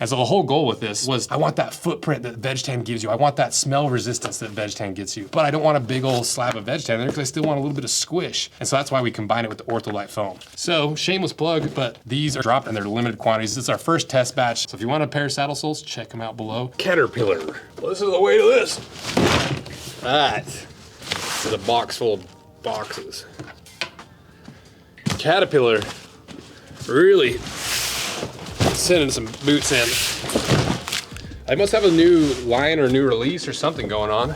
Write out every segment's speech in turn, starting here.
And so the whole goal with this was, I want that footprint that veg tan gives you. I want that smell resistance that veg tan gets you. But I don't want a big old slab of veg tan there because I still want a little bit of squish. And so that's why we combine it with the Ortholite foam. So shameless plug, but these are dropped and they're limited quantities. This is our first test batch. So if you want a pair of saddle soles, check them out below. Caterpillar. Listen to the weight of this. That is a box full of boxes. Caterpillar really sending some boots in. I must have a new line or new release or something going on.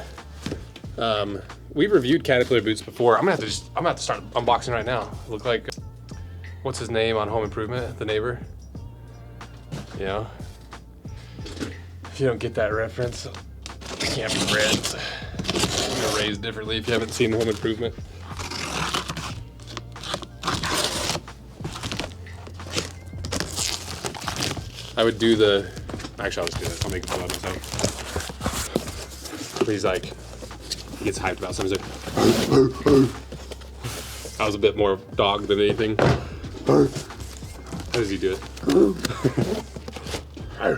We've reviewed Caterpillar boots before. I'm gonna have to start unboxing right now. Look like, what's his name on Home Improvement? The neighbor. You know, if you don't get that reference, it can't be read. You're raised differently if you haven't seen Home Improvement. I would do the, actually I'll just do this, I'll make it about myself. He's like, he gets hyped about something. He's like, I was a bit more dog than anything. How does he do it? I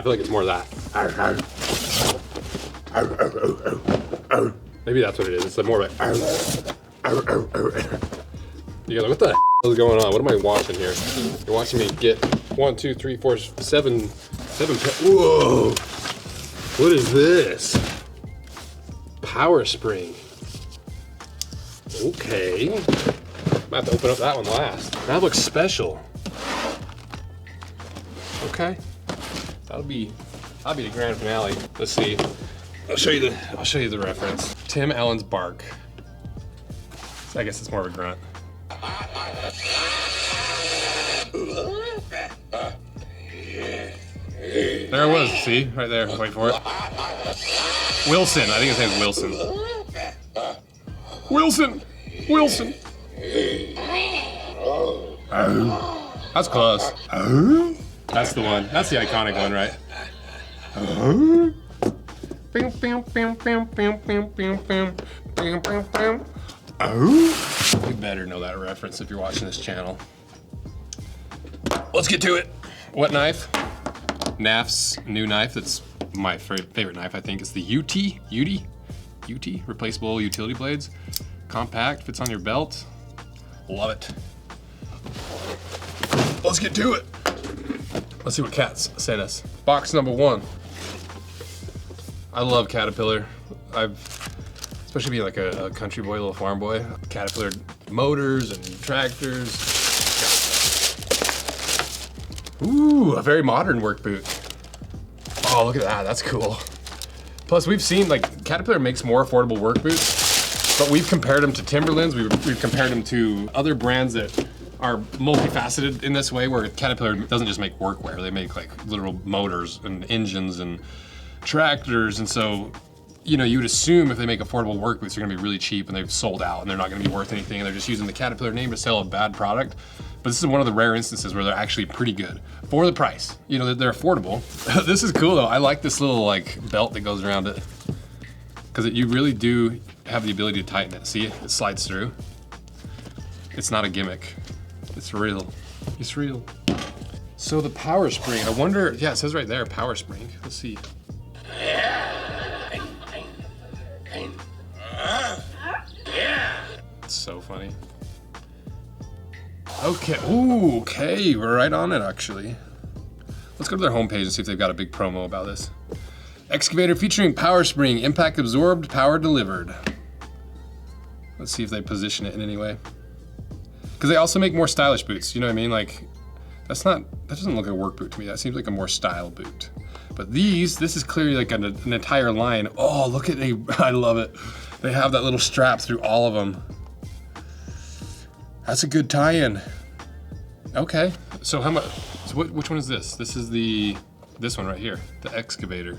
feel like it's more of that. Maybe that's what it is. It's more like, you're like, what the hell is going on? What am I watching here? You're watching me get 1, 2, 3, 4, 7. Whoa! What is this? Power spring. Okay. I have to open up that one last. That looks special. Okay. That'll be the grand finale. Let's see. I'll show you the reference. Tim Allen's bark. I guess it's more of a grunt. There it was, see? Right there, wait for it. Wilson, I think his name's Wilson. Wilson! That's close. That's the one, that's the iconic one, right? You better know that reference if you're watching this channel. Let's get to it. What knife? NAF's new knife. That's my favorite knife, I think. It's the UT, replaceable utility blades. Compact, fits on your belt. Love it. Let's get to it. Let's see what Cat's sent us. Box number 1. I love Caterpillar. Especially being like a country boy, little farm boy. Caterpillar motors and tractors. Ooh, a very modern work boot. Oh, look at that, that's cool. Plus we've seen, like, Caterpillar makes more affordable work boots, but we've compared them to Timberlands, we've compared them to other brands that are multifaceted in this way, where Caterpillar doesn't just make workwear, they make like literal motors and engines and tractors, and so, you know, you would assume if they make affordable work boots, they're gonna be really cheap and they've sold out and they're not gonna be worth anything and they're just using the Caterpillar name to sell a bad product. But this is one of the rare instances where they're actually pretty good for the price. You know, they're affordable. This is cool though. I like this little like belt that goes around it, because you really do have the ability to tighten it. See, it slides through. It's not a gimmick. It's real. It's real. So the power spring, I wonder, yeah, it says right there, power spring. Let's see. It's so funny. Okay, ooh, okay, we're right on it actually. Let's go to their homepage and see if they've got a big promo about this. Excavator featuring power spring, impact absorbed, power delivered. Let's see if they position it in any way. Because they also make more stylish boots, you know what I mean? Like, that doesn't look like a work boot to me. That seems like a more style boot. But this is clearly like an entire line. Oh, look at I love it. They have that little strap through all of them. That's a good tie-in. Okay, so how much? So which one is this? This is this one right here, the excavator.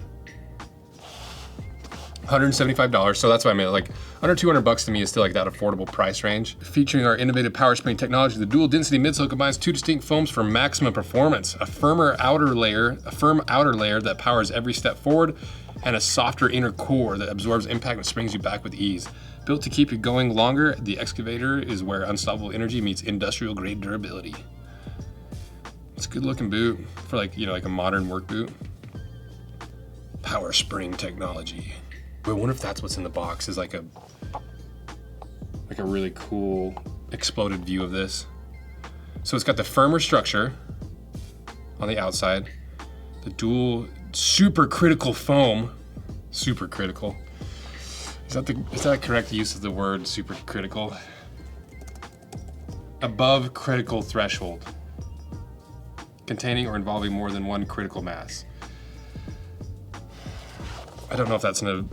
$175, so that's why I mean, like, under 200 bucks to me is still like that affordable price range. Featuring our innovative power spring technology, the dual density midsole combines 2 distinct foams for maximum performance. A firm outer layer that powers every step forward, and a softer inner core that absorbs impact and springs you back with ease. Built to keep you going longer, the excavator is where unstoppable energy meets industrial grade durability. It's a good looking boot for like, you know, like a modern work boot. Power spring technology. I wonder if that's what's in the box, is like a really cool exploded view of this. So it's got the firmer structure on the outside, the dual supercritical foam. Supercritical. Is that a correct use of the word supercritical? Above critical threshold. Containing or involving more than one critical mass. I don't know if that's an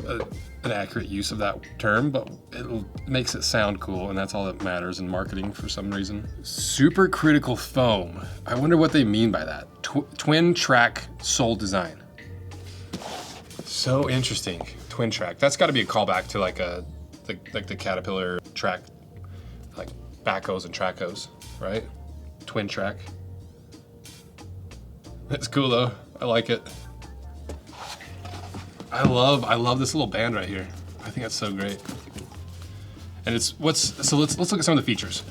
accurate use of that term, but it makes it sound cool, and that's all that matters in marketing for some reason. Supercritical foam. I wonder what they mean by that. Twin track sole design. So interesting. Twin track. That's got to be a callback to like the Caterpillar track, like backhoes and track hose, right? Twin track. That's cool though. I like it. I love this little band right here. I think that's so great. And let's look at some of the features.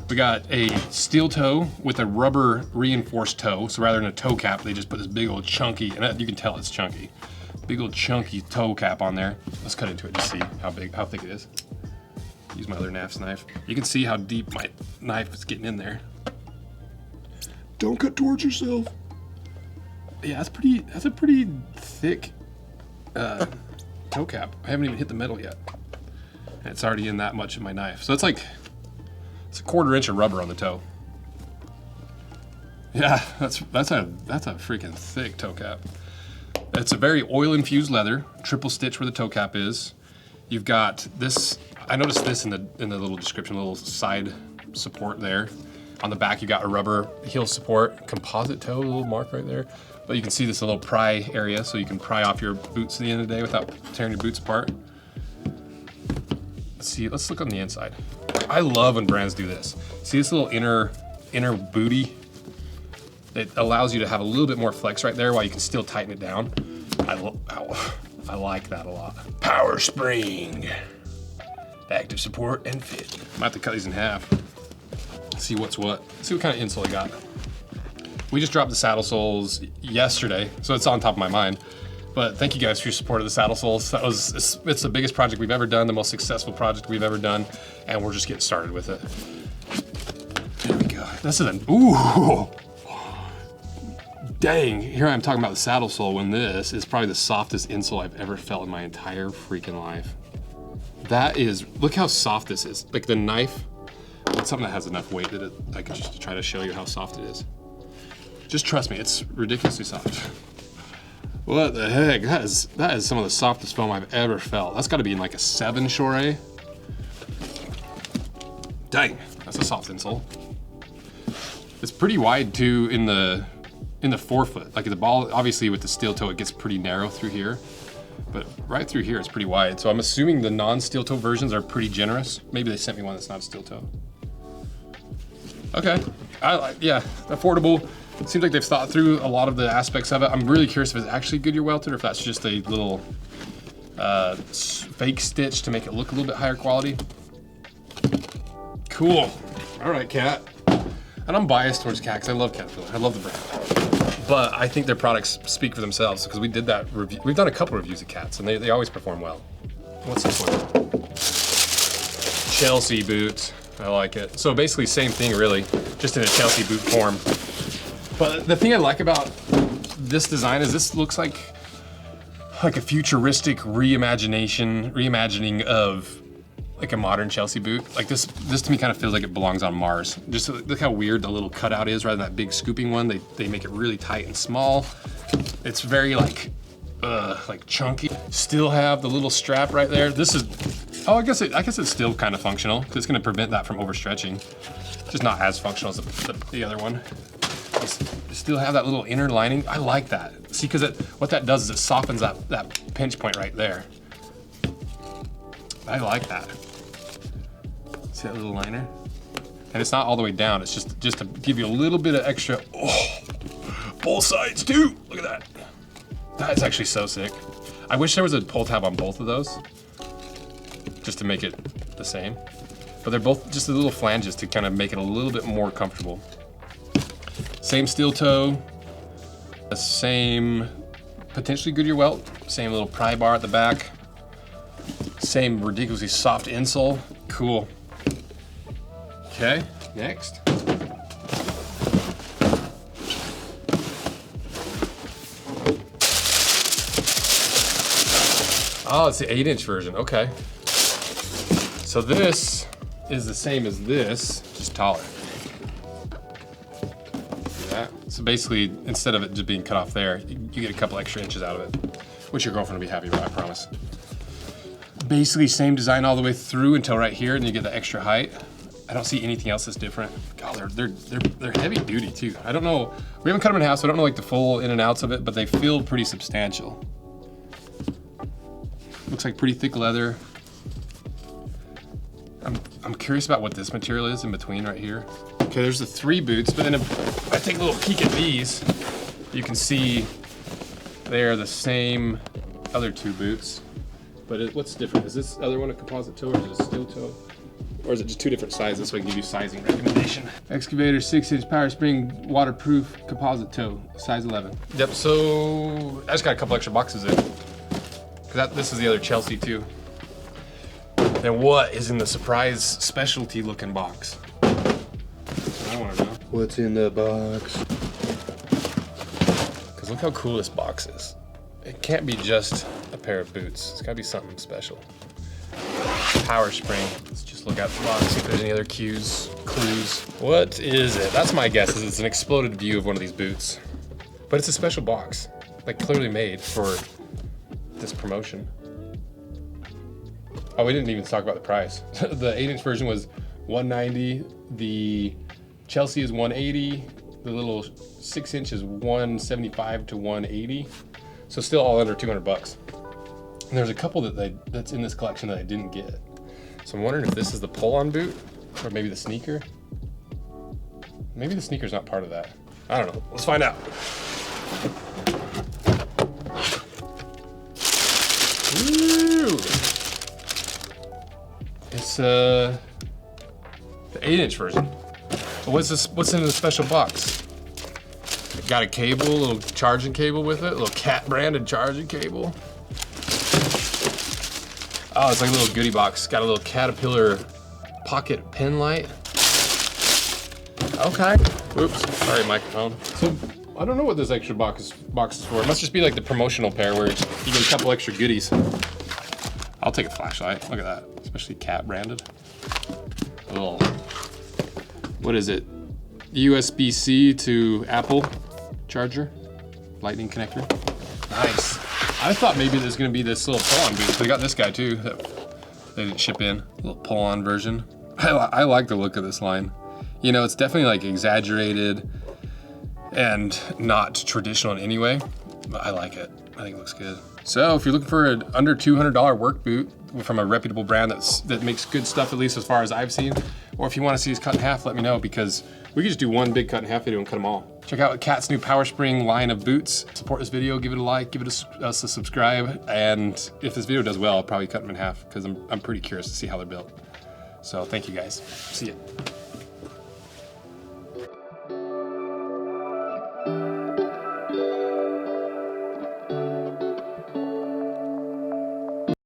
We got a steel toe with a rubber reinforced toe. So rather than a toe cap, they just put this big old chunky, and you can tell it's chunky. Big old chunky toe cap on there. Let's cut into it to see how thick it is. Use my other NAFS knife. You can see how deep my knife is getting in there. Don't cut towards yourself. Yeah, that's a pretty thick toe cap. I haven't even hit the metal yet. And it's already in that much of my knife. So it's a 1/4 inch of rubber on the toe. Yeah, that's a freaking thick toe cap. It's a very oil infused leather, triple stitch where the toe cap is. You've got this, I noticed this in the little description, little side support there. On the back you got a rubber heel support, composite toe, a little mark right there. But you can see this little pry area, so you can pry off your boots at the end of the day without tearing your boots apart. Let's look on the inside. I love when brands do this. See this little inner booty? It allows you to have a little bit more flex right there while you can still tighten it down. I like that a lot. Power spring. Active support and fit. I might have to cut these in half. See what's what. See what kind of insole I got. We just dropped the saddle soles yesterday, so it's on top of my mind. But thank you guys for your support of the saddle soles. It's the biggest project we've ever done, the most successful project we've ever done, and we're just getting started with it. There we go. This is ooh. Dang, here I am talking about the saddle sole when this is probably the softest insole I've ever felt in my entire freaking life. Look how soft this is. Like the knife, it's something that has enough weight that I can just try to show you how soft it is. Just trust me, it's ridiculously soft. What the heck? That is some of the softest foam I've ever felt. That's gotta be in like a 7 Shore. Dang, that's a soft insole. It's pretty wide too in the forefoot. Like the ball, obviously with the steel toe, it gets pretty narrow through here. But right through here, it's pretty wide. So I'm assuming the non-steel toe versions are pretty generous. Maybe they sent me one that's not steel toe. Okay, yeah, affordable. It seems like they've thought through a lot of the aspects of it. I'm really curious if it's actually Goodyear welted or if that's just a little fake stitch to make it look a little bit higher quality. Cool. All right, Cat. And I'm biased towards Cat because I love Caterpillar. I love the brand. But I think their products speak for themselves because we did that review. We've done a couple reviews of Cats and they always perform well. What's this one? Chelsea boot. I like it. So basically same thing really, just in a Chelsea boot form. But the thing I like about this design is this looks like a futuristic reimagining of like a modern Chelsea boot. Like this to me kind of feels like it belongs on Mars. Just look how weird the little cutout is rather than that big scooping one. They make it really tight and small. It's very like chunky. Still have the little strap right there. This is, I guess it's still kind of functional because it's gonna prevent that from overstretching. Just not as functional as the other one. You still have that little inner lining. I like that. See, because what that does is it softens that pinch point right there. I like that. See that little liner? And it's not all the way down. It's just to give you a little bit of extra. Oh, both sides too. Look at that. That is actually so sick. I wish there was a pull tab on both of those, just to make it the same. But they're both just the little flanges to kind of make it a little bit more comfortable. Same steel toe, the same potentially Goodyear welt, same little pry bar at the back, same ridiculously soft insole. Cool. Okay, next. Oh, it's the 8-inch version, okay. So this is the same as this, just taller. See that? So basically, instead of it just being cut off there, you get a couple extra inches out of it, which your girlfriend will be happy about, I promise. Basically same design all the way through until right here, and you get the extra height. I don't see anything else that's different. God, they're heavy duty too. I don't know, we haven't cut them in half, so I don't know like the full in and outs of it, but they feel pretty substantial. Looks like pretty thick leather. I'm curious about what this material is in between right here. Okay, there's the 3 boots, but then if I take a little peek at these, you can see they are the same other 2 boots. But what's different? Is this other one a composite toe or is it a steel toe? Or is it just 2 different sizes so I can give you sizing recommendation? Excavator 6-inch power spring waterproof composite toe, size 11. Yep, so I just got a couple extra boxes in. Cause this is the other Chelsea too. And what is in the surprise specialty looking box? I wanna know. What's in the box? Cause look how cool this box is. It can't be just a pair of boots. It's gotta be something special. Power spring. Let's just look out the box, see if there's any other clues. What is it? That's my guess, is it's an exploded view of one of these boots. But it's a special box, like clearly made for this promotion. Oh, we didn't even talk about the price. The 8-inch version was $190. The Chelsea is $180. The little 6-inch is $175 to $180. So still all under 200 bucks. And there's a couple that's in this collection that I didn't get. So I'm wondering if this is the pull-on boot or maybe the sneaker. Maybe the sneaker's not part of that. I don't know. Let's find out. Ooh. It's the 8-inch version. What's this? What's in the special box? It got a cable, a little charging cable with it, a little Cat branded charging cable. Oh, it's like a little goodie box. Got a little Caterpillar pocket pen light. Okay. Oops. Sorry, microphone. So I don't know what this extra box is for. It must just be like the promotional pair where you get a couple extra goodies. I'll take a flashlight. Look at that. Especially Cat branded. A little, what is it? USB-C to Apple charger, lightning connector. Nice. I thought maybe there's gonna be this little pull-on boot. They got this guy too that they didn't ship in. A little pull-on version. I like the look of this line. You know, it's definitely like exaggerated and not traditional in any way, but I like it. I think it looks good. So if you're looking for an under $200 work boot from a reputable brand that makes good stuff, at least as far as I've seen, or if you want to see us cut in half, let me know, because we could just do one big cut in half video and cut them all. Check out Cat's new Power Spring line of boots. Support this video, give it a like, give us a subscribe, and if this video does well, I'll probably cut them in half because I'm pretty curious to see how they're built. So thank you guys. See ya.